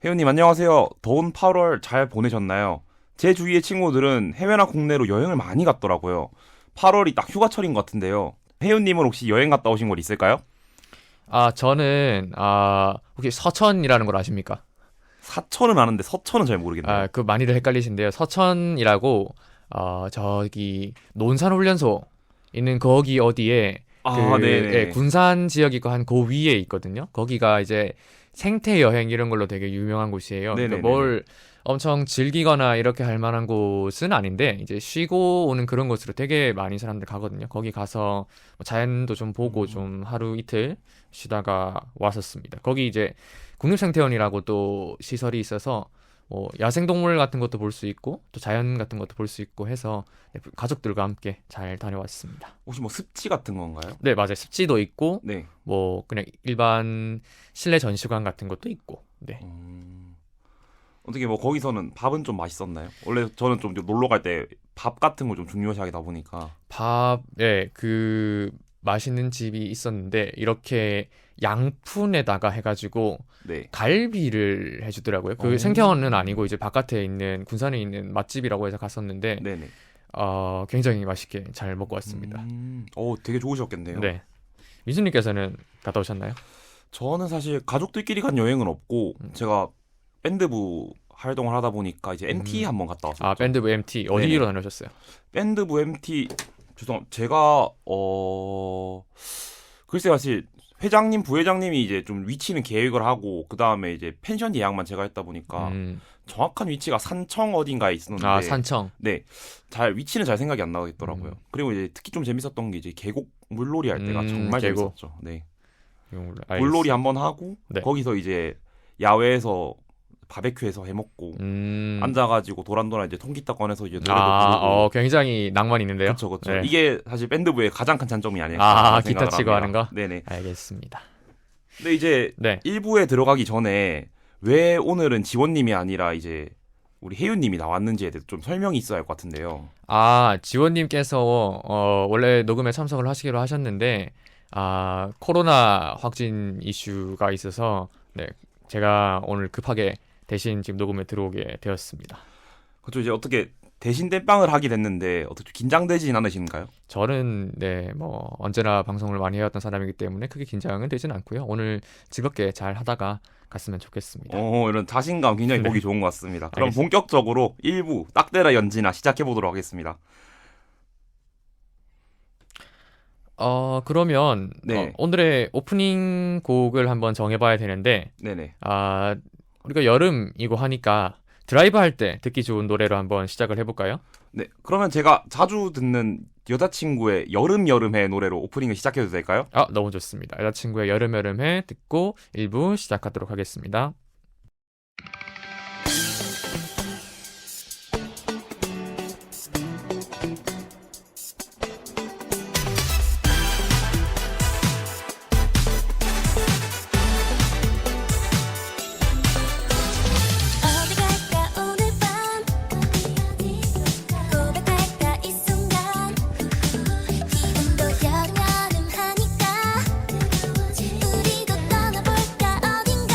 혜윤님 안녕하세요. 더운 8월 잘 보내셨나요? 제 주위의 친구들은 해외나 국내로 여행을 많이 갔더라고요. 8월이 딱 휴가철인 것 같은데요. 혜윤님은 혹시 여행 갔다 오신 곳 있을까요? 저는 혹시 서천이라는 걸 아십니까? 사천은 아는데 서천은 잘 모르겠네요. 그 많이들 헷갈리신데요. 서천이라고 저기 논산훈련소 있는 거기 어디에 네네. 군산 지역이 있고 한 그 위에 있거든요. 거기가 이제 생태 여행 이런 걸로 되게 유명한 곳이에요. 그러니까 네네네. 뭘 엄청 즐기거나 이렇게 할 만한 곳은 아닌데 이제 쉬고 오는 그런 곳으로 되게 많이 사람들 가거든요. 거기 가서 뭐 자연도 좀 보고 좀 하루 이틀 쉬다가 왔었습니다. 거기 이제 국립생태원이라고 또 시설이 있어서 뭐 야생동물 같은 것도 볼 수 있고 또 자연 같은 것도 볼 수 있고 해서 가족들과 함께 잘 다녀왔습니다. 혹시 뭐 습지 같은 건가요? 네, 맞아요. 습지도 있고 네. 뭐 그냥 일반 실내 전시관 같은 것도 있고. 네. 어떻게 뭐 거기서는 밥은 좀 맛있었나요? 원래 저는 좀 놀러 갈 때 밥 같은 걸 좀 중요시하다 보니까. 그 맛있는 집이 있었는데 이렇게 양푼에다가 해가지고 네. 갈비를 해주더라고요. 그 생태원은 아니고 이제 바깥에 있는 군산에 있는 맛집이라고 해서 갔었는데 네네. 굉장히 맛있게 잘 먹고 왔습니다. 되게 좋으셨겠네요. 네. 민수님께서는 갔다 오셨나요? 저는 사실 가족들끼리 간 여행은 없고 제가 밴드부 활동을 하다 보니까 이제 MT 한번 갔다 왔었죠. 밴드부 MT 어디로 네네. 다녀오셨어요? 밴드부 MT 제가 글쎄 사실 회장님 부회장님이 이제 좀 위치는 계획을 하고 그 다음에 이제 펜션 예약만 제가 했다 보니까 정확한 위치가 산청 어딘가에 있었는데 산청. 네, 잘 위치는 잘 생각이 안 나겠더라고요. 그리고 이제 특히 좀 재밌었던 게 이제 계곡 물놀이 할 때가 정말 계곡. 재밌었죠. 네. 알겠습니다. 물놀이 한번 하고 네. 거기서 이제 야외에서 바베큐해서 해먹고 앉아가지고 도란도란 이제 통기타 꺼내서 이제 노래도 부르고 굉장히 낭만 있는데요. 그렇죠. 네. 이게 사실 밴드부의 가장 큰 장점이 아닐까 기타 생각을 치고 합니다. 하는 거? 네네. 알겠습니다. 근데 이제 네. 1부에 들어가기 전에 왜 오늘은 지원님이 아니라 이제 우리 혜윤님이 나왔는지에 대해서 좀 설명이 있어야 할 것 같은데요. 지원님께서 원래 녹음에 참석을 하시기로 하셨는데 코로나 확진 이슈가 있어서 네, 제가 오늘 급하게 대신 지금 녹음에 들어오게 되었습니다. 그렇죠. 이제 어떻게 대신 땜빵을 하게 됐는데 어떻게 긴장되진 않으신가요? 저는 뭐 언제나 방송을 많이 해왔던 사람이기 때문에 크게 긴장은 되진 않고요. 오늘 즐겁게 잘 하다가 갔으면 좋겠습니다. 이런 자신감 굉장히 보기 좋은 것 같습니다. 그럼 알겠습니다. 본격적으로 1부 딱데라 연진아 시작해 보도록 하겠습니다. 그러면 네. 오늘의 오프닝 곡을 한번 정해봐야 되는데 네네. 우리가 여름이고 하니까 드라이브 할 때 듣기 좋은 노래로 한번 시작을 해볼까요? 네. 그러면 제가 자주 듣는 여자친구의 여름의 노래로 오프닝을 시작해도 될까요? 너무 좋습니다. 여자친구의 여름해 듣고 1부 시작하도록 하겠습니다. 어디 갈까 오늘 밤 고백할까 이 순간 기분도 여름하니까 우리도 떠나볼까 어딘가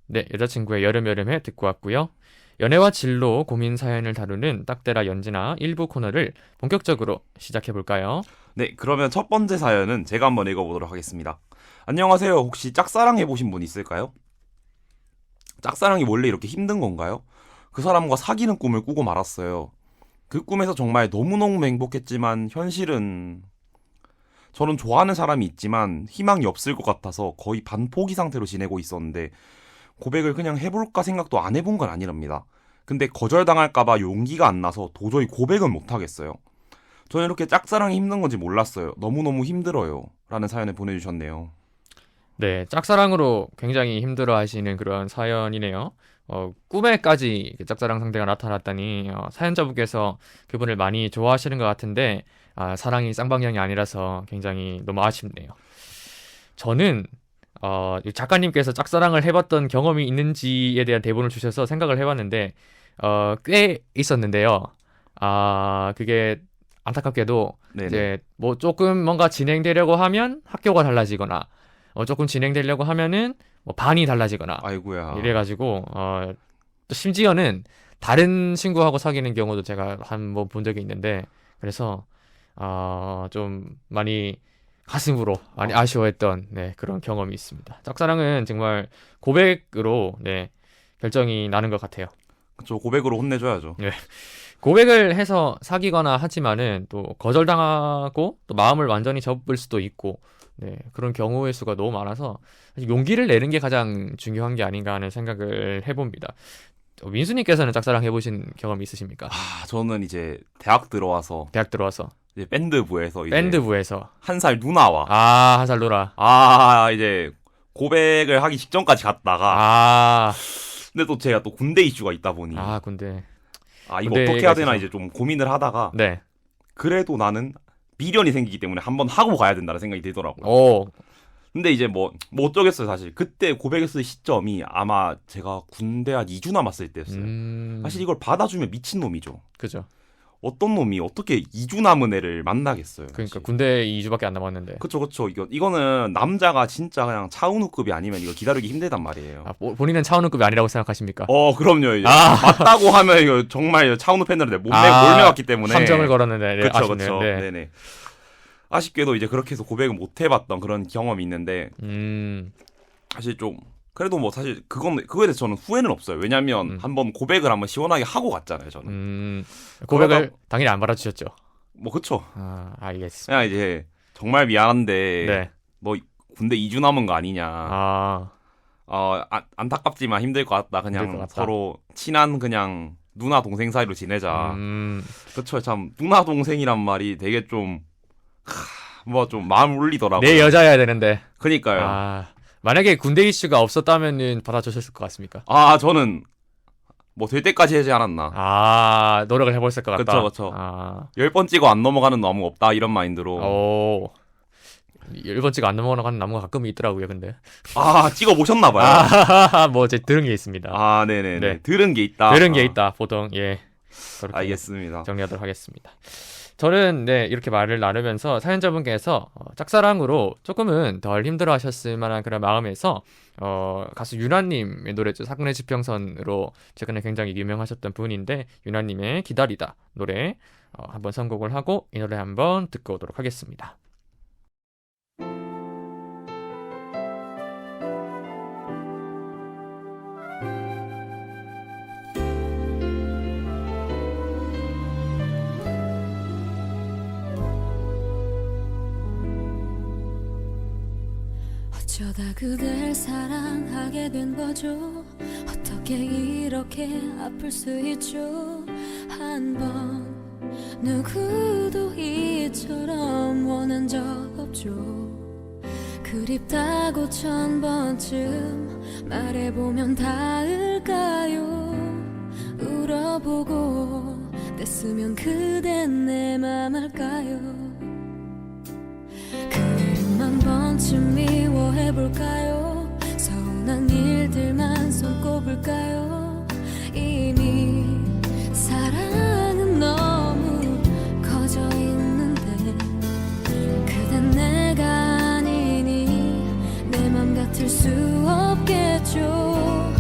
네, 여자친구의 여름여름해 듣고 왔고요. 연애와 진로, 고민 사연을 다루는 딱데라 연진아 일부 코너를 본격적으로 시작해볼까요? 네, 그러면 첫 번째 사연은 제가 한번 읽어보도록 하겠습니다. 안녕하세요. 혹시 짝사랑 해보신 분 있을까요? 짝사랑이 원래 이렇게 힘든 건가요? 그 사람과 사귀는 꿈을 꾸고 말았어요. 그 꿈에서 정말 너무너무 행복했지만 현실은 저는 좋아하는 사람이 있지만 희망이 없을 것 같아서 거의 반포기 상태로 지내고 있었는데 고백을 그냥 해볼까 생각도 안 해본 건 아니랍니다. 근데 거절당할까봐 용기가 안 나서 도저히 고백은 못하겠어요. 저는 이렇게 짝사랑이 힘든 건지 몰랐어요. 너무너무 힘들어요. 라는 사연을 보내주셨네요. 네, 짝사랑으로 굉장히 힘들어 하시는 그런 사연이네요. 꿈에까지 짝사랑 상대가 나타났다니, 사연자분께서 그분을 많이 좋아하시는 것 같은데, 사랑이 쌍방향이 아니라서 굉장히 너무 아쉽네요. 저는, 작가님께서 짝사랑을 해봤던 경험이 있는지에 대한 대본을 주셔서 생각을 해봤는데, 꽤 있었는데요. 그게 안타깝게도, 네네. 이제 뭐 조금 뭔가 진행되려고 하면 학교가 달라지거나, 조금 진행되려고 하면은 뭐 반이 달라지거나 아이고야. 이래가지고 또 심지어는 다른 친구하고 사귀는 경우도 제가 한 번 본 적이 있는데 그래서 좀 많이 가슴으로 많이 아쉬워했던 그런 경험이 있습니다. 짝사랑은 정말 고백으로 결정이 나는 것 같아요. 그쵸, 고백으로 혼내줘야죠. 고백을 해서 사귀거나 하지만은 또 거절당하고 또 마음을 완전히 접을 수도 있고 그런 경우의 수가 너무 많아서 용기를 내는 게 가장 중요한 게 아닌가 하는 생각을 해봅니다. 민수님께서는 짝사랑 해보신 경험이 있으십니까? 저는 이제 대학 들어와서 대학 들어와서 이제 밴드부에서 이제 밴드부에서 한 살 누나와 한 살 놀아 이제 고백을 하기 직전까지 갔다가 근데 또 제가 또 군대 이슈가 있다 보니 군대 이거 군대가 어떻게 해야 되나 있어서. 이제 좀 고민을 하다가 네. 그래도 나는 미련이 생기기 때문에 한번 하고 가야 된다는 생각이 들더라고요. 오. 근데 이제 뭐 어쩌겠어요 사실. 그때 고백했을 시점이 아마 제가 군대 한 2주 남았을 때였어요. 사실 이걸 받아주면 미친놈이죠. 그죠. 어떤 놈이 어떻게 2주 남은 애를 만나겠어요. 그러니까 사실. 군대 2주밖에 안 남았는데. 그쵸. 이거는 남자가 진짜 그냥 차은우급이 아니면 이거 기다리기 힘들단 말이에요. 본인은 차은우급이 아니라고 생각하십니까? 그럼요. 이제 맞다고 하면 이거 정말 차은우 팬들한테 몰매왔기 때문에. 함정을 걸었는데. 그쵸. 네. 네네. 아쉽게도 이제 그렇게 해서 고백을 못 해봤던 그런 경험이 있는데 사실 좀 그래도 뭐 사실 그거에 대해서 저는 후회는 없어요. 왜냐면 한번 고백을 한번 시원하게 하고 갔잖아요. 저는 고백을 당연히 안 받아주셨죠. 뭐 그쵸. 알겠습니다. 그냥 이제 정말 미안한데 네. 너 군대 2주 남은 거 아니냐. 안타깝지만 힘들 것 같다. 그냥 힘들 것 같다. 서로 친한 그냥 누나 동생 사이로 지내자. 그쵸. 참 누나 동생이란 말이 되게 좀 뭐 좀 마음 울리더라고요. 내 여자여야 되는데. 그니까요. 만약에 군대 이슈가 없었다면은 받아주셨을 것 같습니까? 저는 뭐 될 때까지 하지 않았나. 노력을 해보셨을 것 같다. 그쵸. 10번 찍어 안 넘어가는 나무 없다 이런 마인드로. 10번 찍어 안 넘어가는 나무가 가끔 있더라고요, 근데. 찍어 보셨나봐요. 뭐, 제 들은 게 있습니다. 네네네. 네. 들은 게 있다. 들은 게 있다, 보통. 예. 그렇게 알겠습니다. 정리하도록 하겠습니다. 저는 이렇게 말을 나누면서 사연자분께서 짝사랑으로 조금은 덜 힘들어 하셨을 만한 그런 마음에서 가수 유나님의 노래죠. 사근의 지평선으로 최근에 굉장히 유명하셨던 분인데 유나님의 기다리다 노래 한번 선곡을 하고 이 노래 한번 듣고 오도록 하겠습니다. 어쩌다 그댈 사랑하게 된 거죠. 어떻게 이렇게 아플 수 있죠. 한 번 누구도 이처럼 원한 적 없죠. 그립다고 1000번쯤 말해보면 닿을까요. 울어보고 뗐으면 그댄 내 맘 알까요. 한 번쯤 미워해볼까요. 서운한 일들만 손꼽을까요. 이미 사랑은 너무 커져 있는데 그댄 내가 아니니 내 맘 같을 수 없겠죠.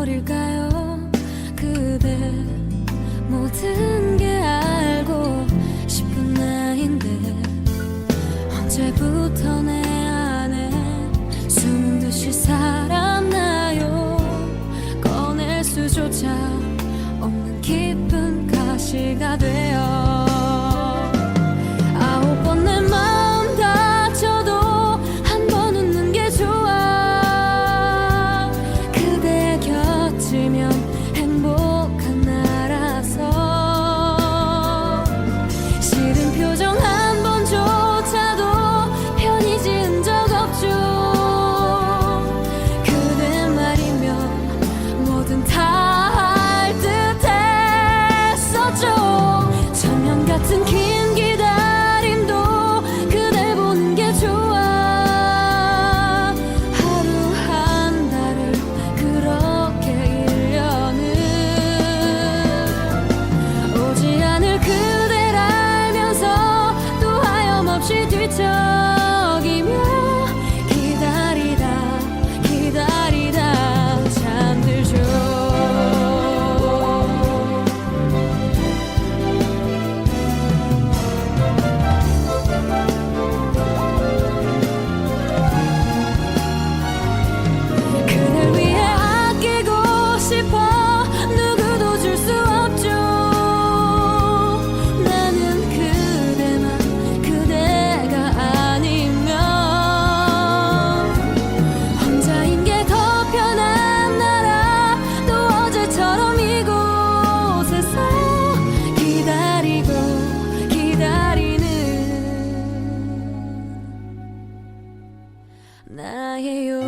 거릴까요? 그대 모든 게 알고 싶은 나인데 언제부터 내 안에 숨은 듯이 살았나요? 꺼낼 수조차 없는 깊은 가시가 되어 9번 내 마음 다쳐도 한 번 웃는 게 좋아. 그대 곁이면 행복한 나라서 싫은 표정 한 번조차도 편히 지은 적 없죠. 그대 말이면 뭐든 다 할 듯 했었죠. 천년 같은 긴 기다림도 그댈 보는 게 좋아. 하루 한 달을 그렇게 1년을 오지 않을 그댈 알면서 또 하염없이 뒤척이며 기다리다 기다리다 잠들죠. 그댈 위해 아끼고 싶어 누구도 줄 수 없죠. 나는 그대만 그대가 아니면 혼자인 게 더 편한 나라. 또 어제처럼 이곳에서 기다리고 기다리는 나예요.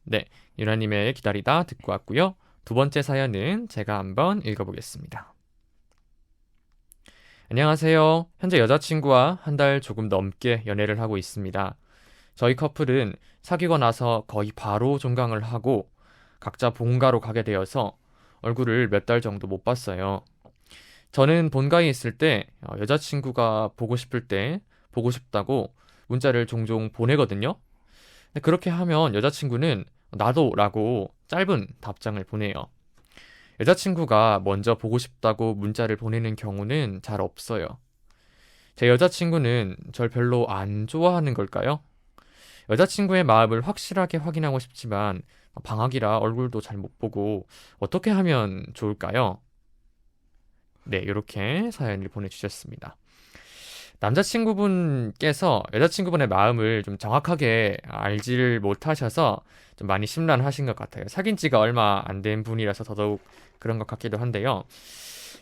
네, 유나님의 기다리다 듣고 왔고요. 두 번째 사연은 제가 한번 읽어보겠습니다. 안녕하세요. 현재 여자친구와 한 달 조금 넘게 연애를 하고 있습니다. 저희 커플은 사귀고 나서 거의 바로 종강을 하고 각자 본가로 가게 되어서 얼굴을 몇 달 정도 못 봤어요. 저는 본가에 있을 때 여자친구가 보고 싶을 때 보고 싶다고 문자를 종종 보내거든요. 근데 그렇게 하면 여자친구는 나도 라고 짧은 답장을 보내요. 여자친구가 먼저 보고 싶다고 문자를 보내는 경우는 잘 없어요. 제 여자친구는 절 별로 안 좋아하는 걸까요? 여자친구의 마음을 확실하게 확인하고 싶지만 방학이라 얼굴도 잘 못 보고 어떻게 하면 좋을까요? 네, 이렇게 사연을 보내주셨습니다. 남자친구분께서 여자친구분의 마음을 좀 정확하게 알지를 못하셔서 좀 많이 심란하신 것 같아요. 사귄 지가 얼마 안 된 분이라서 더더욱 그런 것 같기도 한데요.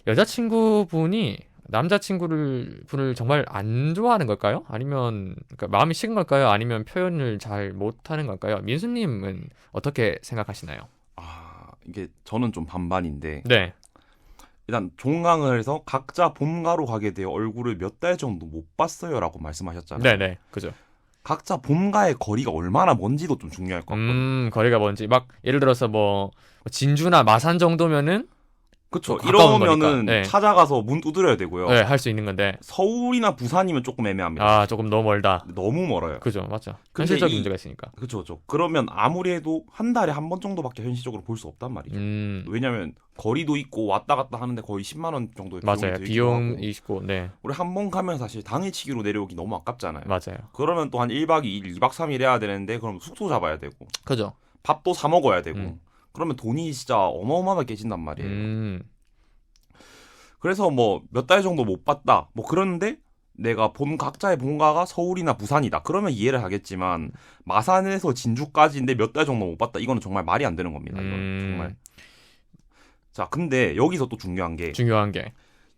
여자친구분이 분을 정말 안 좋아하는 걸까요? 아니면 그러니까 마음이 식은 걸까요? 아니면 표현을 잘 못하는 걸까요? 민수님은 어떻게 생각하시나요? 이게 저는 좀 반반인데 네, 일단 종강을 해서 각자 본가로 가게 되어 얼굴을 몇 달 정도 못 봤어요라고 말씀하셨잖아요. 네, 그죠. 각자 본가의 거리가 얼마나 먼지도 좀 중요할 것 같거든요. 거리가 뭔지 막 예를 들어서 뭐 진주나 마산 정도면은 그쵸. 가까운 이러면은 거니까. 네. 찾아가서 문 두드려야 되고요. 네, 할 수 있는 건데 서울이나 부산이면 조금 애매합니다. 조금 너무 멀다. 너무 멀어요. 그죠, 맞죠. 근데 현실적인 문제가 있으니까. 그쵸. 그러면 아무리 해도 한 달에 한 번 정도밖에 현실적으로 볼 수 없단 말이죠. 왜냐면 거리도 있고 왔다 갔다 하는데 거의 10만 원 정도의 비용이 맞아요. 들기도 하고. 비용이 있고, 네, 우리 한 번 가면 사실 당일치기로 내려오기 너무 아깝잖아요. 맞아요. 그러면 또 한 1박 2일, 2박 3일 해야 되는데 그럼 숙소 잡아야 되고 그죠. 밥도 사 먹어야 되고 그러면 돈이 진짜 어마어마하게 깨진단 말이에요. 그래서 뭐 몇 달 정도 못 봤다. 뭐 그런데 내가 각자의 본가가 서울이나 부산이다. 그러면 이해를 하겠지만 마산에서 진주까지인데 몇 달 정도 못 봤다. 이거는 정말 말이 안 되는 겁니다. 이건 정말. 자, 근데 여기서 또 중요한 게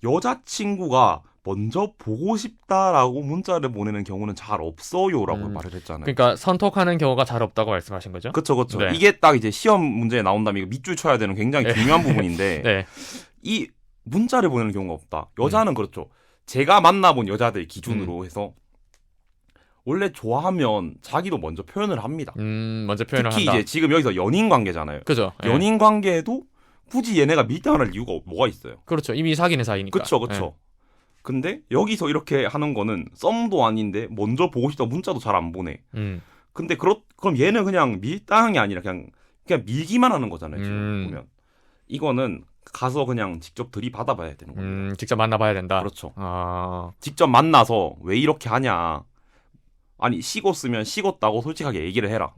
여자친구가 먼저 보고 싶다라고 문자를 보내는 경우는 잘 없어요라고 말을 했잖아요. 그러니까 선톡하는 경우가 잘 없다고 말씀하신 거죠? 그렇죠. 네. 이게 딱 이제 시험 문제에 나온다면 이거 밑줄 쳐야 되는 굉장히 중요한 부분인데 네. 이 문자를 보내는 경우가 없다. 여자는 그렇죠. 제가 만나본 여자들 기준으로 해서 원래 좋아하면 자기도 먼저 표현을 합니다. 먼저 표현을 특히 한다. 이제 지금 여기서 연인 관계잖아요. 그죠. 예. 연인 관계에도 굳이 얘네가 밀당을 할 이유가 뭐가 있어요? 그렇죠. 이미 사귀는 사이니까. 그쵸, 그쵸. 근데 여기서 이렇게 하는 거는 썸도 아닌데 먼저 보고 싶다 문자도 잘 안 보내. 근데 그럼 얘는 그냥 밀당이 아니라 그냥 밀기만 하는 거잖아요. 지금 보면 이거는 가서 그냥 직접 들이받아봐야 되는 겁니다. 직접 만나봐야 된다. 그렇죠. 아, 직접 만나서 왜 이렇게 하냐. 아니 식었으면 식었다고 솔직하게 얘기를 해라.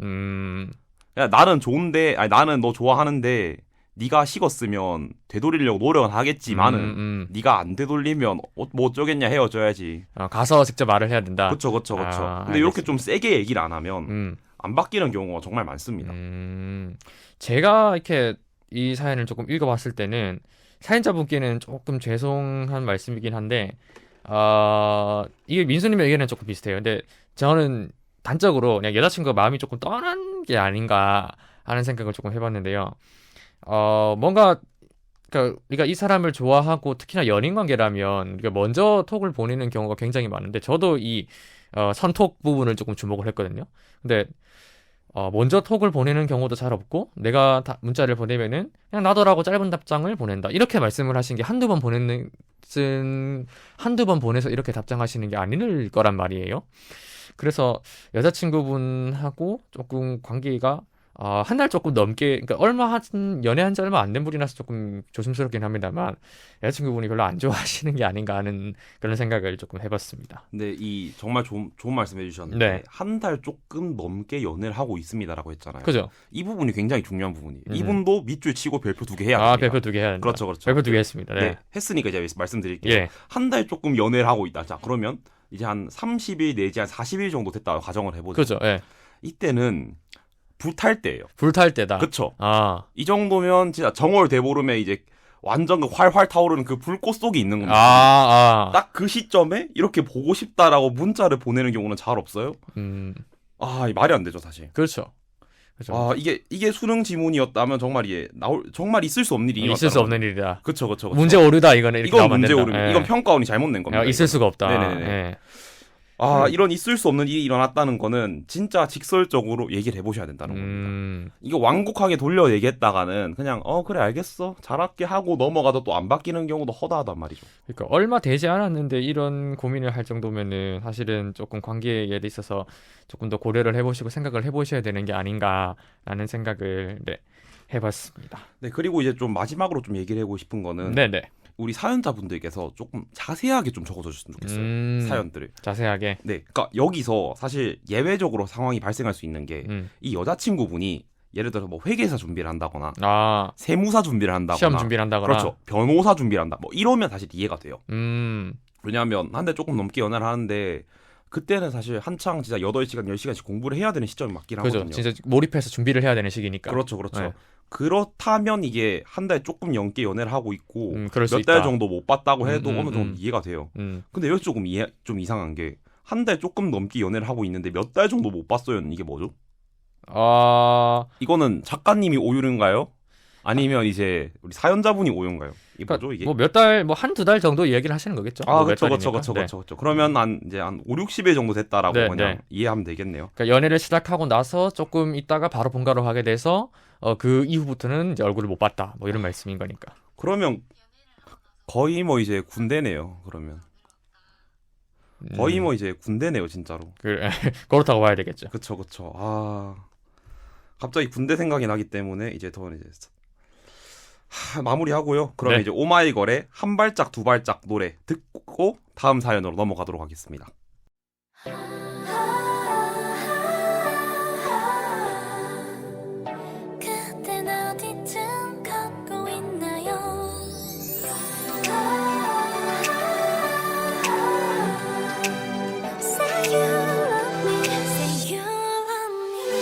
야, 나는 좋은데, 아니 나는 너 좋아하는데 네가 식었으면 되돌리려고 노력은 하겠지만은 네가 안 되돌리면 뭐 어쩌겠냐 헤어져야지. 가서 직접 말을 해야 된다. 그쵸. 근데 알겠습니다. 이렇게 좀 세게 얘기를 안 하면 안 바뀌는 경우가 정말 많습니다. 제가 이렇게 이 사연을 조금 읽어봤을 때는 사연자분께는 조금 죄송한 말씀이긴 한데 이게 민수님의 의견은 조금 비슷해요. 근데 저는 단적으로 그냥 여자친구가 마음이 조금 떠난 게 아닌가 하는 생각을 조금 해봤는데요. 뭔가 그러니까 우리가 이 사람을 좋아하고 특히나 연인 관계라면 우리가 먼저 톡을 보내는 경우가 굉장히 많은데 저도 이 선톡 부분을 조금 주목을 했거든요. 근데 먼저 톡을 보내는 경우도 잘 없고 내가 문자를 보내면은 그냥 놔둬라고 짧은 답장을 보낸다. 이렇게 말씀을 하신 게 한두 번 보내서 이렇게 답장하시는 게 아닐 거란 말이에요. 그래서 여자친구분하고 조금 관계가 한 달 조금 넘게, 그러니까 연애한 지 얼마 안 된 분이라서 조금 조심스럽긴 합니다만, 여자친구분이 별로 안 좋아하시는 게 아닌가 하는 그런 생각을 조금 해봤습니다. 근데 이 정말 좋은 말씀 해주셨는데 네. 한 달 조금 넘게 연애를 하고 있습니다라고 했잖아요. 그죠? 이 부분이 굉장히 중요한 부분이에요. 이분도 밑줄 치고 별표 2개 해야 됩니다. 별표 2개 해야 된다. 그렇죠. 별표 2개 했습니다. 네. 네, 했으니까 이제 말씀드릴게요. 예. 한 달 조금 연애를 하고 있다. 자, 그러면 이제 한 30일 내지 한 40일 정도 됐다 가정을 해보죠. 그죠? 예. 이때는 불탈 때예요. 불탈 때다. 그쵸? 아. 이 정도면 진짜 정월 대보름에 이제 완전 그 활활 타오르는 그 불꽃 속에 있는 겁니다. 딱 그 시점에 이렇게 보고 싶다라고 문자를 보내는 경우는 잘 없어요. 이 말이 안 되죠, 사실. 그렇죠. 이게 수능 지문이었다면 정말 정말 있을 수 없는 일이 있을 수 없는 일이다. 그쵸. 문제 오류다 이거는 이렇게 이건 나오면 안 문제 된다. 오류. 예. 이건 평가원이 잘못 낸 겁니다. 있을 수가 없다. 네네네. 예. 이런 있을 수 없는 일이 일어났다는 거는 진짜 직설적으로 얘기를 해보셔야 된다는 겁니다. 이거 완곡하게 돌려 얘기했다가는 그냥 그래 알겠어 잘할게 하고 넘어가도 또 안 바뀌는 경우도 허다하단 말이죠. 그러니까 얼마 되지 않았는데 이런 고민을 할 정도면은 사실은 조금 관계에 있어서 조금 더 고려를 해보시고 생각을 해보셔야 되는 게 아닌가라는 생각을 해봤습니다. 네, 그리고 이제 좀 마지막으로 좀 얘기를 해보고 싶은 거는 네네. 우리 사연자분들께서 조금 자세하게 좀 적어줬으면 좋겠어요. 사연들을. 자세하게. 네, 그러니까 여기서 사실 예외적으로 상황이 발생할 수 있는 게 이 여자친구분이 예를 들어서 뭐 회계사 준비를 한다거나 세무사 준비를 한다거나 시험 준비를 한다거나 그렇죠. 변호사 준비를 한다. 뭐 이러면 사실 이해가 돼요. 왜냐하면 한 달 조금 넘게 연애를 하는데 그때는 사실 한창 진짜 8시간, 10시간씩 공부를 해야 되는 시점이 맞긴 하거든요. 그죠. 진짜 몰입해서 준비를 해야 되는 시기니까. 그렇죠. 네. 그렇다면 이게 한 달 조금 넘게 연애를 하고 있고 그럴 수 몇 달 있다. 정도 못 봤다고 해도 어느 정도 이해가 돼요. 근데 여기 조금 좀 이상한 게 한 달 조금 넘게 연애를 하고 있는데 몇 달 정도 못 봤어요. 이게 뭐죠? 이거는 작가님이 오류인가요? 아니면 이제 우리 사연자분이 오류인가요? 이게 뭐죠 이게? 뭐 몇 달, 뭐 한두 달 정도 이야기를 하시는 거겠죠. 그렇죠. 그러면 한 5, 60일 정도 됐다라고 그냥 이해하면 되겠네요. 그러니까 연애를 시작하고 나서 조금 있다가 바로 본가로 가게 돼서 그 이후부터는 이제 얼굴을 못 봤다. 뭐 이런 말씀인 거니까. 그러면 거의 뭐 이제 군대네요. 그러면 거의 뭐 이제 군대네요, 진짜로. 그렇다고 봐야 되겠죠. 그쵸. 갑자기 군대 생각이 나기 때문에 이제 더 이제 마무리하고요. 그럼 이제 오마이걸의 한 발짝 두 발짝 노래 듣고 다음 사연으로 넘어가도록 하겠습니다. 그땐 어디쯤 걷고 있나요? Say you love me, say you love me.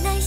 날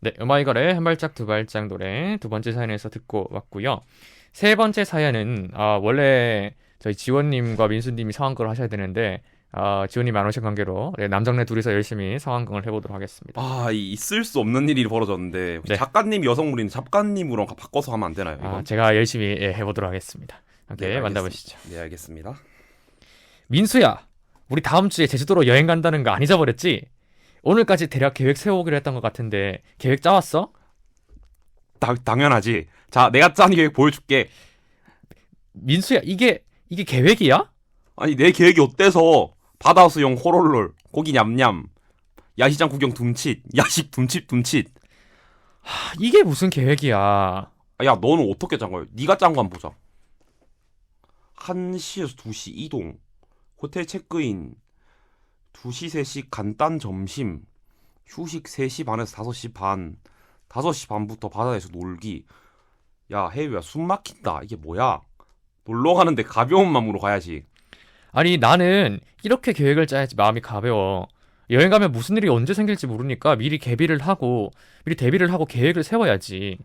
네, 음악이걸의 한 발짝 두 발짝 노래 두 번째 사연에서 듣고 왔고요. 세 번째 사연은 원래 저희 지원님과 민수님이 상황극을 하셔야 되는데 지원님이 안 오신 관계로 네, 남정네 둘이서 열심히 상황극을 해보도록 하겠습니다. 있을 수 없는 일이 벌어졌는데 혹시 네. 작가님이 여성분인데 작가님으로 바꿔서 하면 안 되나요? 이건? 제가 열심히 해보도록 하겠습니다. 함께 네, 만나보시죠. 네, 알겠습니다. 민수야, 우리 다음 주에 제주도로 여행 간다는 거 안 잊어버렸지? 오늘까지 대략 계획 세워오기로 했던 것 같은데 계획 짜왔어? 당연하지. 자, 내가 짠 계획 보여줄게. 민수야, 이게 계획이야? 아니, 내 계획이 어때서 바다 수영 호롤롤, 고기 냠냠, 야시장 구경 둠칫, 야식 둠칫. 이게 무슨 계획이야? 야, 너는 어떻게 짠 거야? 네가 짠 거 한번 보자. 1시에서 2시 이동, 호텔 체크인, 2시, 3시 간단 점심, 휴식 3시 반에서 5시 반, 5시 반부터 바다에서 놀기. 야, 혜유야, 숨 막힌다. 이게 뭐야? 놀러 가는데 가벼운 마음으로 가야지. 아니, 나는 이렇게 계획을 짜야지 마음이 가벼워. 여행 가면 무슨 일이 언제 생길지 모르니까 미리 대비를 하고 계획을 세워야지.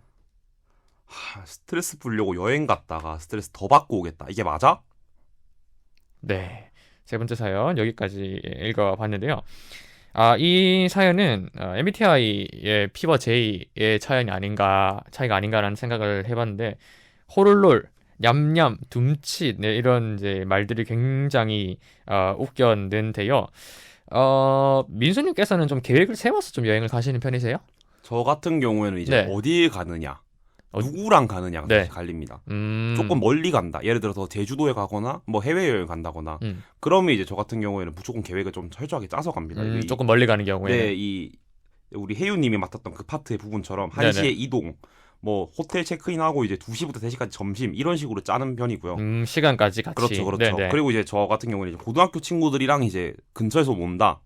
스트레스 풀려고 여행 갔다가 스트레스 더 받고 오겠다. 이게 맞아? 네. 세 번째 사연 여기까지 읽어봤는데요. 이 사연은 MBTI의 P와 J의 차이가 아닌가라는 생각을 해봤는데 호롤롤, 냠냠, 둠칫 이런 이제 말들이 굉장히 웃겼는데요. 민수님께서는 좀 계획을 세워서 좀 여행을 가시는 편이세요? 저 같은 경우에는 이제 네. 어디에 가느냐, 어- 누구랑 가느냐가 네. 사실 갈립니다. 음. 조금 멀리 간다. 예를 들어서 제주도에 가거나 뭐 해외여행 간다거나 그러면 이제 저 같은 경우에는 무조건 계획을 좀 철저하게 짜서 갑니다. 조금 멀리 가는 경우에는. 네, 우리 혜유님이 맡았던 그 파트의 부분처럼 네네. 1시에 이동, 뭐 호텔 체크인하고 이제 2시부터 3시까지 점심 이런 식으로 짜는 편이고요. 시간까지 같이. 그렇죠. 네네. 그리고 이제 저 같은 경우는 이제 고등학교 친구들이랑 이제 근처에서 논다.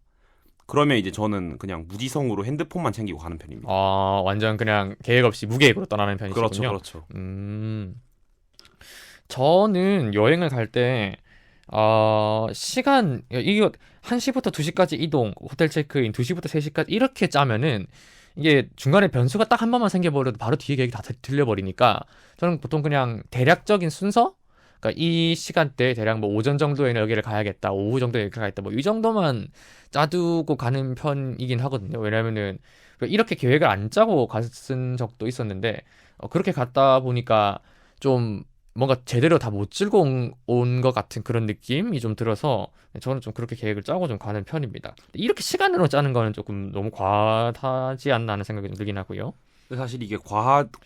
그러면 이제 저는 그냥 무지성으로 핸드폰만 챙기고 가는 편입니다. 완전 그냥 계획 없이 무계획으로 떠나는 편이시군요. 그렇죠. 저는 여행을 갈 때, 이거 1시부터 2시까지 이동, 호텔 체크인, 2시부터 3시까지 이렇게 짜면은, 이게 중간에 변수가 딱 한 번만 생겨버려도 바로 뒤에 계획이 다 들려버리니까, 저는 보통 그냥 대략적인 순서? 그러니까 이 시간대 대략 뭐 오전 정도에는 여기를 가야겠다, 오후 정도에 여기 가야겠다, 뭐 이 정도만 짜두고 가는 편이긴 하거든요. 왜냐면은, 이렇게 계획을 안 짜고 갔은 적도 있었는데, 그렇게 갔다 보니까 좀 뭔가 제대로 다 못 즐거운 것 같은 그런 느낌이 좀 들어서 저는 좀 그렇게 계획을 짜고 좀 가는 편입니다. 이렇게 시간으로 짜는 거는 조금 너무 과하지 않나 하는 생각이 좀 들긴 하고요. 근데 사실 이게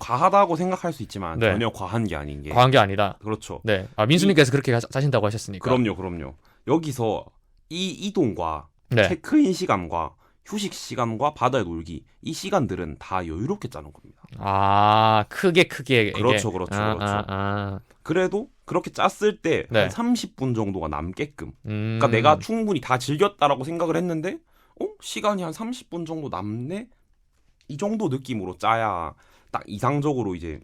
과하다고 생각할 수 있지만 네. 전혀 과한 게 아닌 게. 과한 게 아니다. 그렇죠. 네. 민수님께서 그렇게 짜신다고 하셨으니까. 그럼요. 여기서 이 이동과 네. 체크인 시간과 휴식 시간과 바다에 놀기 이 시간들은 다 여유롭게 짜는 겁니다. 크게 이게. 그렇죠. 그래도 그렇게 짰을 때 한 네. 30분 정도가 남게끔. 그러니까 내가 충분히 다 즐겼다라고 생각을 했는데 시간이 한 30분 정도 남네? 이 정도 느낌으로 짜야 딱 이상적으로 이제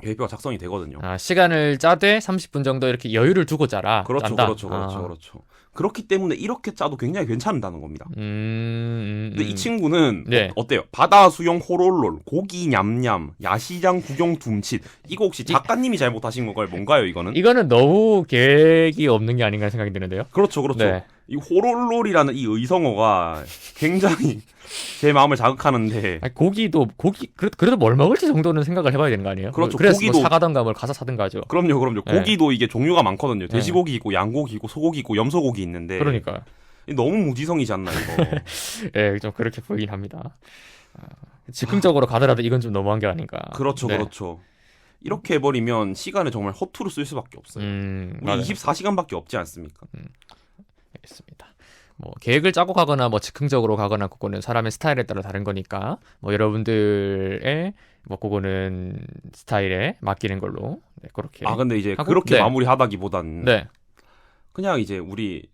계획표가 작성이 되거든요. 시간을 짜되 30분 정도 이렇게 여유를 두고 짜라. 짠다. 그렇죠. 그렇기 때문에 이렇게 짜도 굉장히 괜찮다는 겁니다. 근데 이 친구는 네. 어때요? 바다 수영 호롤롤, 고기 냠냠, 야시장 구경 둠칫. 이거 혹시 작가님이 잘못하신 건가요? 뭔가요, 이거는? 이거는 너무 계획이 없는 게 아닌가 생각이 드는데요. 그렇죠. 네. 이 호롤롤이라는 이 의성어가 굉장히 제 마음을 자극하는데. 그래도 뭘 먹을지 정도는 생각을 해봐야 되는 거 아니에요? 그렇죠. 그래서 고기도- 뭐 사가던가 뭘 가서 사든가 하죠. 그럼요. 네. 고기도 이게 종류가 많거든요. 돼지고기 있고, 양고기 있고, 소고기 있고, 염소고기 있는데. 그러니까. 너무 무지성이지 않나, 이거. 예, 좀 그렇게 보이긴 합니다. 즉흥적으로 가더라도 이건 좀 너무한 게 아닌가. 그렇죠. 네. 이렇게 해버리면 시간을 정말 허투루 쓸 수밖에 없어요. 우리 맞아요. 24시간밖에 없지 않습니까? 알겠습니다. 뭐 계획을 짜고 가거나 뭐 즉흥적으로 가거나 그거는 사람의 스타일에 따라 다른 거니까 뭐 여러분들의 뭐 그거는 스타일에 맡기는 걸로 그렇게. 근데 이제 하고? 그렇게 네. 마무리하다기보다는 네. 그냥 이제 우리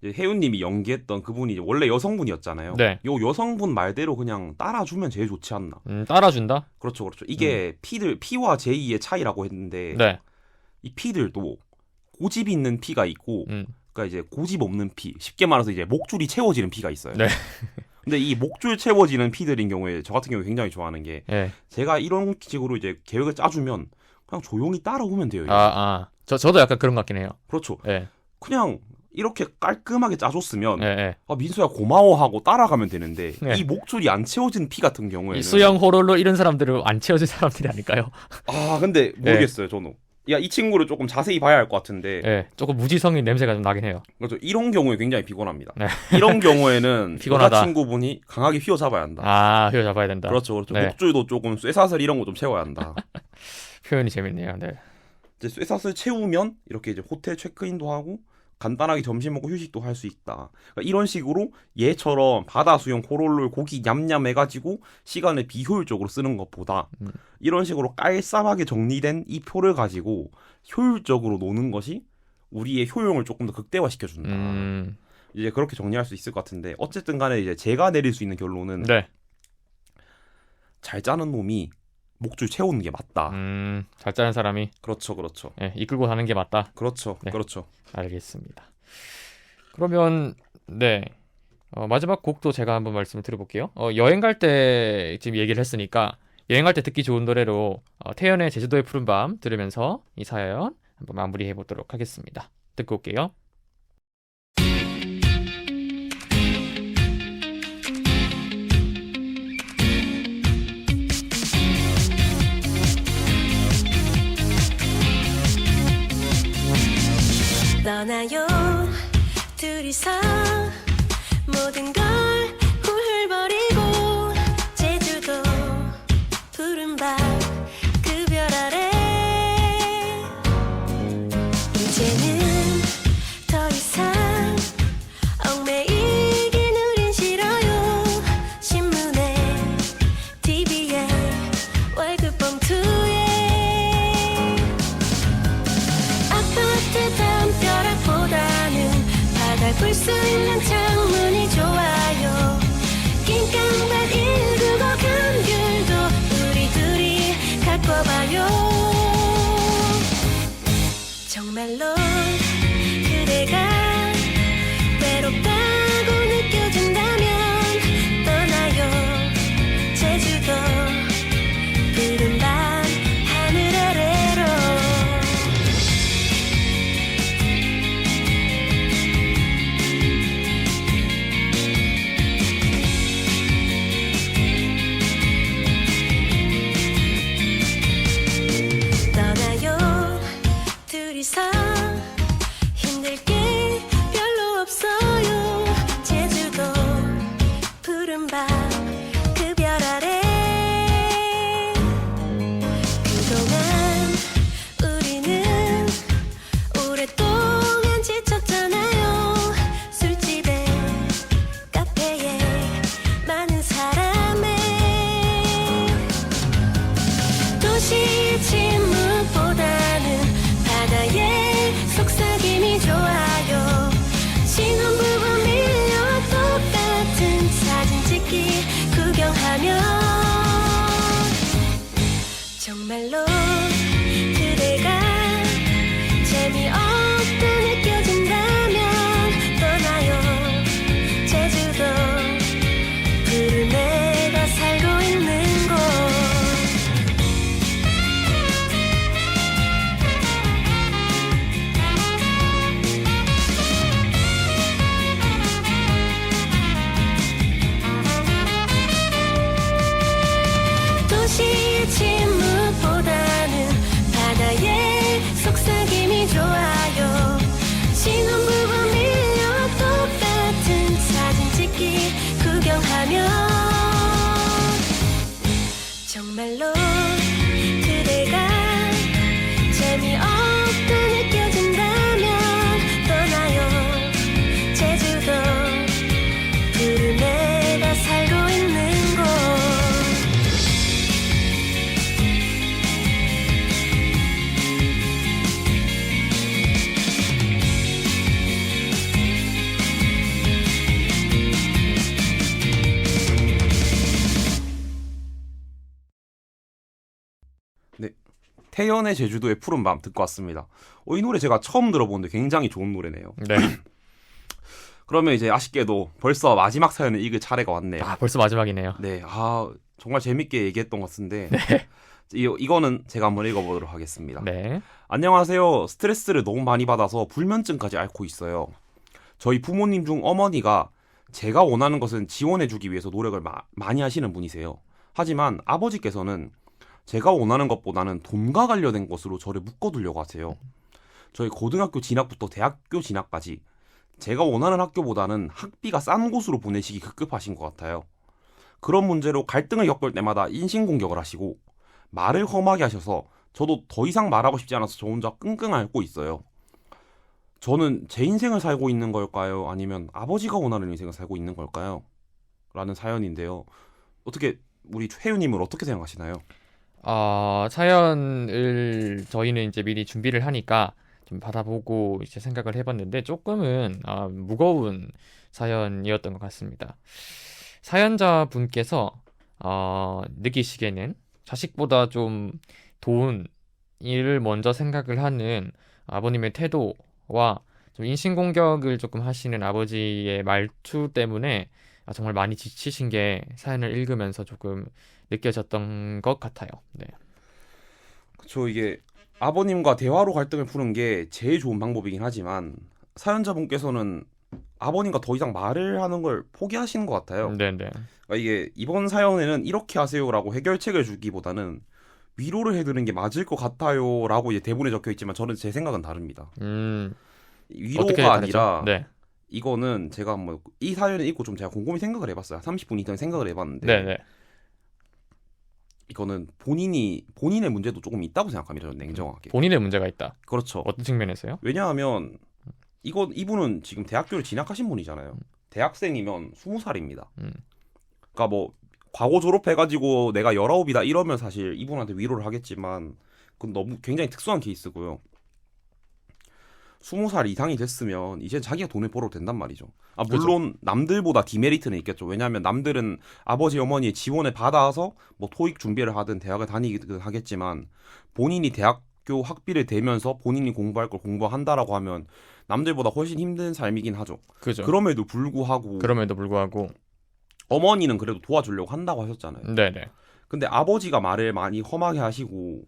이제 혜윤님이 연기했던 그분이 이제 원래 여성분이었잖아요. 네. 요 여성분 말대로 그냥 따라주면 제일 좋지 않나. 따라준다. 그렇죠. 이게 P와 J의 차이라고 했는데 네. 이 P들도 고집 있는 P가 있고, 음. 그러니까 이제 고집 없는 P. 쉽게 말해서 이제 목줄이 채워지는 P가 있어요. 네. 근데 이 목줄 채워지는 피들인 경우에 저 같은 경우에 굉장히 좋아하는 게 예. 제가 이런 식으로 이제 계획을 짜주면 그냥 조용히 따라오면 돼요. 저도 약간 그런 것 같긴 해요. 그렇죠. 예. 그냥 이렇게 깔끔하게 짜줬으면 예, 예. 민수야 고마워하고 따라가면 되는데 네. 이 목줄이 안 채워진 피 같은 경우에는 이 수영 호롤로 이런 사람들은 안 채워진 사람들이 아닐까요? 근데 모르겠어요. 저는 이 친구를 조금 자세히 봐야 할 것 같은데 예. 조금 무지성인 냄새가 좀 나긴 해요. 그렇죠. 이런 경우에 굉장히 피곤합니다. 네. 이런 경우에는 피곤하다. 여자 친구분이 강하게 휘어잡아야 한다. 휘어 잡아야 된다. 그렇죠. 네. 목줄도 조금 쇠사슬 이런 거 좀 채워야 한다. 표현이 재밌네요. 네. 이제 쇠사슬 채우면 이렇게 이제 호텔 체크인도 하고 간단하게 점심 먹고 휴식도 할 수 있다. 그러니까 이런 식으로 얘처럼 바다 수영 코롤롤 고기 냠냠 해가지고 시간을 비효율적으로 쓰는 것보다 이런 식으로 깔쌈하게 정리된 이 표를 가지고 효율적으로 노는 것이 우리의 효용을 조금 더 극대화시켜준다. 이제 그렇게 정리할 수 있을 것 같은데 어쨌든 간에 이제 제가 내릴 수 있는 결론은 네. 잘 짜는 놈이 목줄 채우는 게 맞다. 잘 짜는 사람이 그렇죠. 예, 이끌고 가는 게 맞다. 그렇죠. 네. 그렇죠. 알겠습니다. 그러면 네. 마지막 곡도 제가 한번 말씀을 드려볼게요. 여행 갈 때 지금 얘기를 했으니까 여행 갈 때 듣기 좋은 노래로 태연의 제주도의 푸른밤 들으면서 이 사연 한번 마무리해 보도록 하겠습니다. 듣고 올게요. 떠나요 둘이서 모든 걸 훌훌 버리고 제주도 푸른 밤 그 별 아래 이제는 더 이상 얽매이긴 우린 싫어요. 신문에 TV에 월급 봉투에 아파트 담벼락보다는 바다 볼 수 있는 창문이 좋아요. 낑깡밭 195 감귤도 우리 둘이 갖고 봐요. 정말로 그대가 외롭다고 느껴진다면 떠나요 제주도 푸른 밤 하늘 아래로. 떠나요 둘이서 힘들 게 별로 없어요. 제주도 푸른 밤 그 별 아래 그동안 우리는 오랫동안 지쳤잖아요. 술집에 카페에 많은 사람에 도시의 침묵보다는 바다의 속삭임이 좋아요. 신혼부부 밀려 똑같은 사진 찍기 구경하며 정말로 그대가 재미없다 느껴진다면 떠나요 제주도 푸른 애가 살고 있는 곳. 도시의 침묵보다는 바다의 속삭임이 좋아요. 신혼부부 밀려 똑같은 사진 찍기 구경하며 정말로 그대가 재미없다 느껴진다면 떠나요 제주도 푸른 애가 살고 있는 곳. 태연의 제주도의 푸른 밤 듣고 왔습니다. 이 노래 제가 처음 들어보는데 굉장히 좋은 노래네요. 네. 그러면 이제 아쉽게도 벌써 마지막 사연을 읽을 차례가 왔네요. 아, 벌써 마지막이네요. 네, 정말 재밌게 얘기했던 것 같은데 이거는 제가 한번 읽어보도록 하겠습니다. 네. 안녕하세요. 스트레스를 너무 많이 받아서 불면증까지 앓고 있어요. 저희 부모님 중 어머니가 제가 원하는 것은 지원해주기 위해서 노력을 많이 하시는 분이세요. 하지만 아버지께서는 제가 원하는 것보다는 돈과 관련된 것으로 저를 묶어두려고 하세요. 저희 고등학교 진학부터 대학교 진학까지 제가 원하는 학교보다는 학비가 싼 곳으로 보내시기 급급하신 것 같아요. 그런 문제로 갈등을 겪을 때마다 인신공격을 하시고 말을 험하게 하셔서 저도 더 이상 말하고 싶지 않아서 저 혼자 끙끙 앓고 있어요. 저는 제 인생을 살고 있는 걸까요? 아니면 아버지가 원하는 인생을 살고 있는 걸까요? 라는 사연인데요. 어떻게 우리 최유님은 어떻게 생각하시나요? 사연을 저희는 이제 미리 준비를 하니까 좀 받아보고 이제 생각을 해봤는데 조금은 무거운 사연이었던 것 같습니다. 사연자분께서 느끼시기에는 자식보다 좀 돈, 일을 먼저 생각을 하는 아버님의 태도와 좀 인신공격을 조금 하시는 아버지의 말투 때문에 정말 많이 지치신 게 사연을 읽으면서 조금 느껴졌던 것 같아요. 네. 그쵸, 이게 아버님과 대화로 갈등을 푸는 게 제일 좋은 방법이긴 하지만 사연자분께서는 아버님과 더 이상 말을 하는 걸 포기하시는 것 같아요. 네네. 그러니까 이게 이번 사연에는 이렇게 하세요라고 해결책을 주기보다는 위로를 해드리는 게 맞을 것 같아요라고 이제 대본에 적혀 있지만 저는 제 생각은 다릅니다. 어떻게 위로가 다르죠? 아니라 네. 이거는 제가 뭐 이 사연을 읽고 좀 제가 곰곰이 생각을 해봤어요. 30분 이상 생각을 해봤는데 네네. 이거는 본인의 문제도 조금 있다고 생각합니다. 저는 냉정하게. 본인의 문제가 있다. 그렇죠. 어떤 측면에서요? 왜냐하면 이분은 지금 대학교를 진학하신 분이잖아요. 대학생이면 20살입니다. 그러니까 뭐 과거 졸업해가지고 내가 19이다 이러면 사실 이분한테 위로를 하겠지만 그건 너무 굉장히 특수한 케이스고요. 20살 이상이 됐으면 이제 자기가 돈을 벌어도 된단 말이죠. 물론 남들보다 디메리트는 있겠죠. 왜냐하면 남들은 아버지 어머니의 지원을 받아서 뭐 토익 준비를 하든 대학을 다니든 하겠지만 본인이 대학교 학비를 대면서 본인이 공부할 걸 공부한다라고 하면 남들보다 훨씬 힘든 삶이긴 하죠. 그죠. 그럼에도 불구하고 어머니는 그래도 도와주려고 한다고 하셨잖아요. 네네. 근데 아버지가 말을 많이 험하게 하시고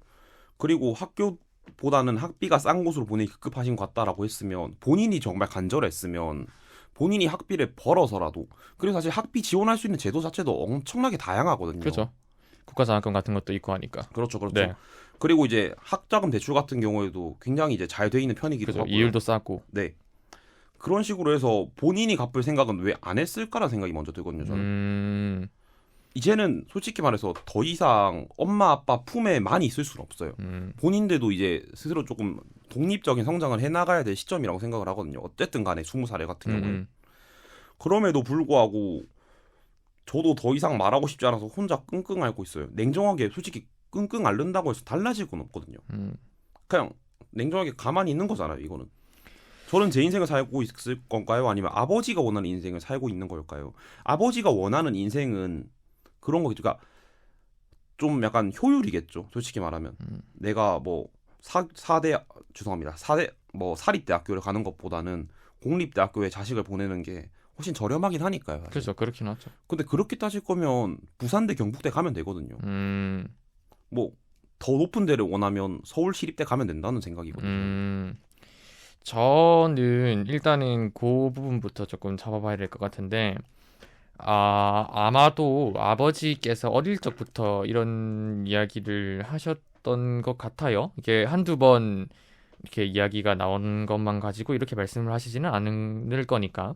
그리고 학교보다는 학비가 싼 곳으로 보내기 급급하신 것 같다라고 했으면 본인이 정말 간절했으면 본인이 학비를 벌어서라도 그리고 사실 학비 지원할 수 있는 제도 자체도 엄청나게 다양하거든요. 그렇죠. 국가장학금 같은 것도 있고 하니까. 그렇죠. 네. 그리고 이제 학자금 대출 같은 경우에도 굉장히 이제 잘 돼 있는 편이기도 그죠. 하고요. 이율도 싸고. 네. 그런 식으로 해서 본인이 갚을 생각은 왜 안 했을까라는 생각이 먼저 들거든요. 저는. 이제는 솔직히 말해서 더 이상 엄마 아빠 품에 많이 있을 수는 없어요. 본인들도 이제 스스로 조금 독립적인 성장을 해나가야 될 시점이라고 생각을 하거든요. 어쨌든 간에 20살 같은 경우는. 그럼에도 불구하고 저도 더 이상 말하고 싶지 않아서 혼자 끙끙 앓고 있어요. 냉정하게 솔직히 끙끙 앓는다고 해서 달라질 건 없거든요. 그냥 냉정하게 가만히 있는 거잖아요. 이거는. 저는 제 인생을 살고 있을 건가요? 아니면 아버지가 원하는 인생을 살고 있는 걸까요? 아버지가 원하는 인생은 그런 거겠죠. 그러니까 좀 약간 효율이겠죠. 솔직히 말하면. 내가 뭐 사대 뭐 사립대학교를 가는 것보다는 공립대학교에 자식을 보내는 게 훨씬 저렴하긴 하니까요. 사실. 그렇죠. 그렇긴 하죠. 근데 그렇게 따질 거면 부산대 경북대 가면 되거든요. 뭐 더 높은 데를 원하면 서울시립대 가면 된다는 생각이거든요. 저는 일단은 그 부분부터 조금 잡아봐야 될 것 같은데 아마도 아버지께서 어릴 적부터 이런 이야기를 하셨던 것 같아요. 이게 한두 번 이렇게 이야기가 나온 것만 가지고 이렇게 말씀을 하시지는 않을 거니까.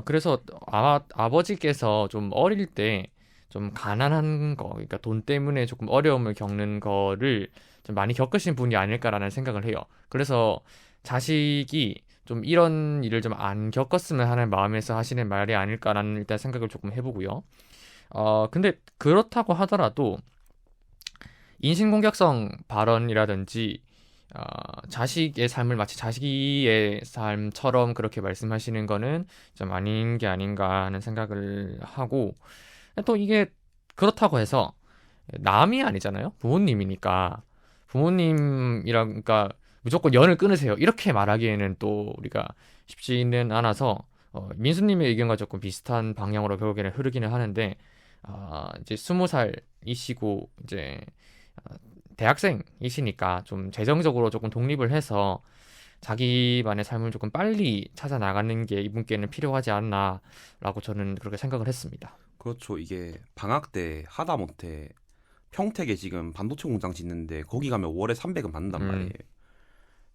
그래서 아마 아버지께서 좀 어릴 때 좀 가난한 거, 그러니까 돈 때문에 조금 어려움을 겪는 거를 좀 많이 겪으신 분이 아닐까라는 생각을 해요. 그래서 자식이 좀 이런 일을 좀 안 겪었으면 하는 마음에서 하시는 말이 아닐까라는 일단 생각을 조금 해보고요. 근데 그렇다고 하더라도 인신공격성 발언이라든지 자식의 삶을 마치 자식의 삶처럼 그렇게 말씀하시는 거는 좀 아닌 게 아닌가 하는 생각을 하고 또 이게 그렇다고 해서 남이 아니잖아요. 부모님이니까 부모님이랑 그러니까 무조건 연을 끊으세요. 이렇게 말하기에는 또 우리가 쉽지는 않아서 민수님의 의견과 조금 비슷한 방향으로 결국에는 흐르기는 하는데 이제 20살이시고 이제 대학생이시니까 좀 재정적으로 조금 독립을 해서 자기만의 삶을 조금 빨리 찾아 나가는 게 이분께는 필요하지 않나라고 저는 그렇게 생각을 했습니다. 그렇죠. 이게 방학 때 하다못해 평택에 지금 반도체 공장 짓는데 거기 가면 월에 300은 받는단 말이에요.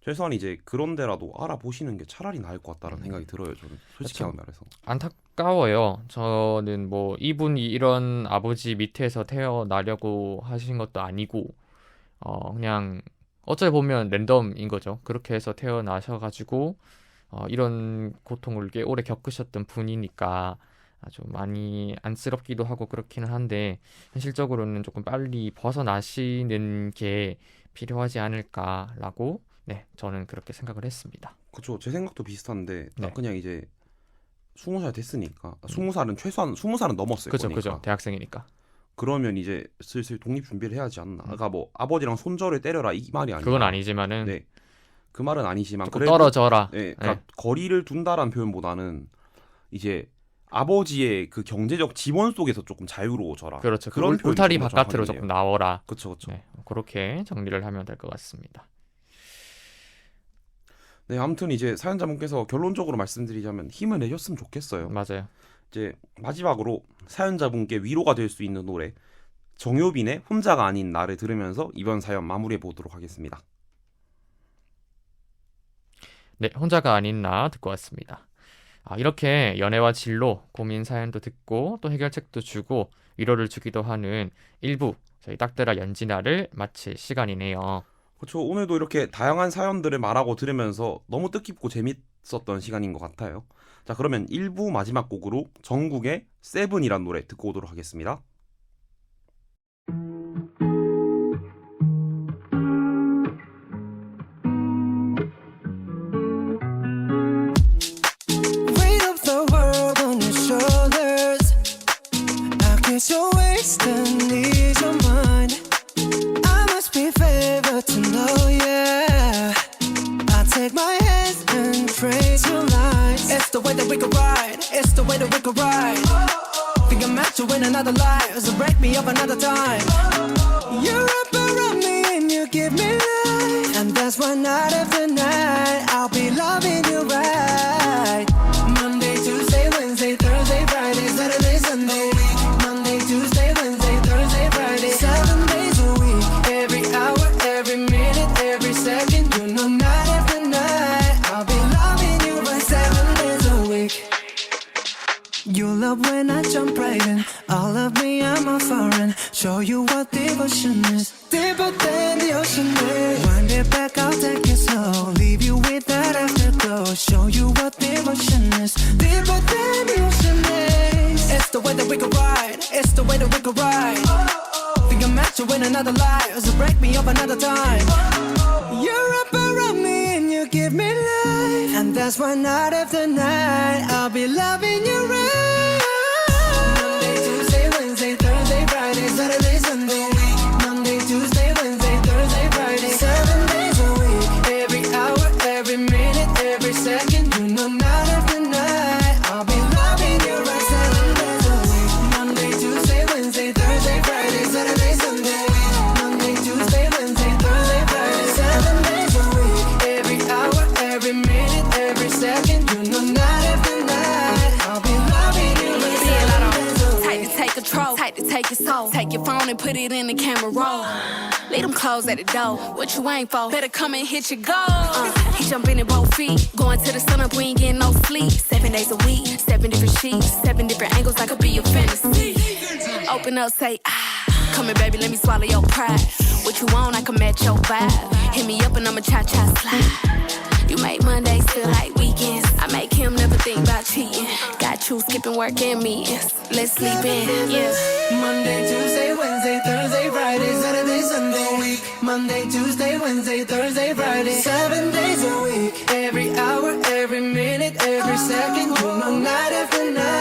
최소한 이제 그런 데라도 알아보시는 게 차라리 나을 것 같다는 생각이 들어요. 저는 솔직히 그렇죠. 말해서. 안타까워요. 저는 뭐 이분이 이런 아버지 밑에서 태어나려고 하신 것도 아니고 그냥 어찌 보면 랜덤인 거죠. 그렇게 해서 태어나셔가지고 이런 고통을 꽤 오래 겪으셨던 분이니까 아주 많이 안쓰럽기도 하고 그렇기는 한데 현실적으로는 조금 빨리 벗어나시는 게 필요하지 않을까라고 네, 저는 그렇게 생각을 했습니다. 그렇죠. 제 생각도 비슷한데 딱 네. 그냥 이제 20살 됐으니까 20살은 최소한 20살은 넘었을 그죠, 거니까. 그죠. 대학생이니까. 그러면 이제 슬슬 독립 준비를 해야지 않나. 그러니까 뭐 아버지랑 손절을 때려라 이 말이 아니라. 그건 아니지만은 네. 그 말은 아니지만 조금 그래도 떨어져라. 네, 그러니까 거리를 둔다라는 표현보다는 이제 아버지의 그 경제적 지원 속에서 조금 자유로워져라. 그렇죠. 그런 표현이 울타리 좀 더 바깥으로 정확하겠네요. 조금 나오라. 그렇죠, 그렇죠. 네, 그렇게 정리를 하면 될 것 같습니다. 네, 아무튼 이제 사연자분께서 결론적으로 말씀드리자면 힘을 내셨으면 좋겠어요. 맞아요. 이제 마지막으로 사연자분께 위로가 될 수 있는 노래 정효빈의 혼자가 아닌 나를 들으면서 이번 사연 마무리해 보도록 하겠습니다. 네, 혼자가 아닌 나 듣고 왔습니다. 이렇게 연애와 진로, 고민 사연도 듣고 또 해결책도 주고 위로를 주기도 하는 일부 저희 딱들아 연진아를 마칠 시간이네요. 그렇죠. 오늘도 이렇게 다양한 사연들을 말하고 들으면서 너무 뜻깊고 재밌었던 시간인 것 같아요. 자, 그러면 1부 마지막 곡으로 정국의 세븐이란 노래 듣고 오도록 하겠습니다. Weight of the world on your shoulders. I guess you're wasting needs your mind. I must be favored to know, yeah. I take my hands and praise your lines. It's the way that we could ride. It's the way that we could ride. Think I'm meant to win another life, so break me up another time. You wrap around me and you give me life, and that's why night after night I'll be loving you right. Monday, Tuesday, Wednesday, Thursday, Friday, Saturday, Sunday. Monday, Tuesday, Wednesday, Thursday, Friday, 7 days a week. Every hour, every minute, every second. You know night after night I'll be loving you right 7 days a week. You love when I jump right in. All of me, I'm a foreign. Show you what devotion is. Deeper than the ocean is. Wind it back, I'll take it slow. Leave you with that afterglow. Show you what devotion is. Deeper than the ocean is. It's the way that we could ride. It's the way that we could ride. Think I'm meant to win another life, so break me up another time. You're up around me and you give me life, and that's why night after night I'll be loving you right. Monday, Tuesday, Wednesday, Thursday, Friday, Saturday, Sunday. Monday, Tuesday, Wednesday, Thursday, Friday, 7 days a week. Every hour, every minute, every second. You know night after night I'll be loving you right 7 days a week. Monday, Tuesday, Wednesday, Thursday, Friday, Saturday, Sunday. Monday, Tuesday, Wednesday, Thursday, Friday, 7 days a week. Every hour, every minute, every second. You know night after night I'll be loving you right 7 days a week. Tight to take control, tight to take your soul. Take your phone and put it in the camera roll. Leave them clothes at the door. What you ain't for? Better come and hit your goal. He jumping in both feet. Going to the sun up, we ain't getting no sleep. 7 days a week, 7 different sheets, 7 different angles. I could be your fantasy. Open up, say ah. Come here, baby, let me swallow your pride. What you want, I can match your vibe. Hit me up and I'ma cha-cha slide. You make Mondays feel like weekends. I make him never think about cheating. Got you skipping work and meetings. Let's sleep in, yeah. Monday, Tuesday, Wednesday, Thursday, Friday, Saturday, Sunday. Monday, Tuesday, Wednesday, Thursday, Friday, 7 days a week. Every hour, every minute, every second. You know night after night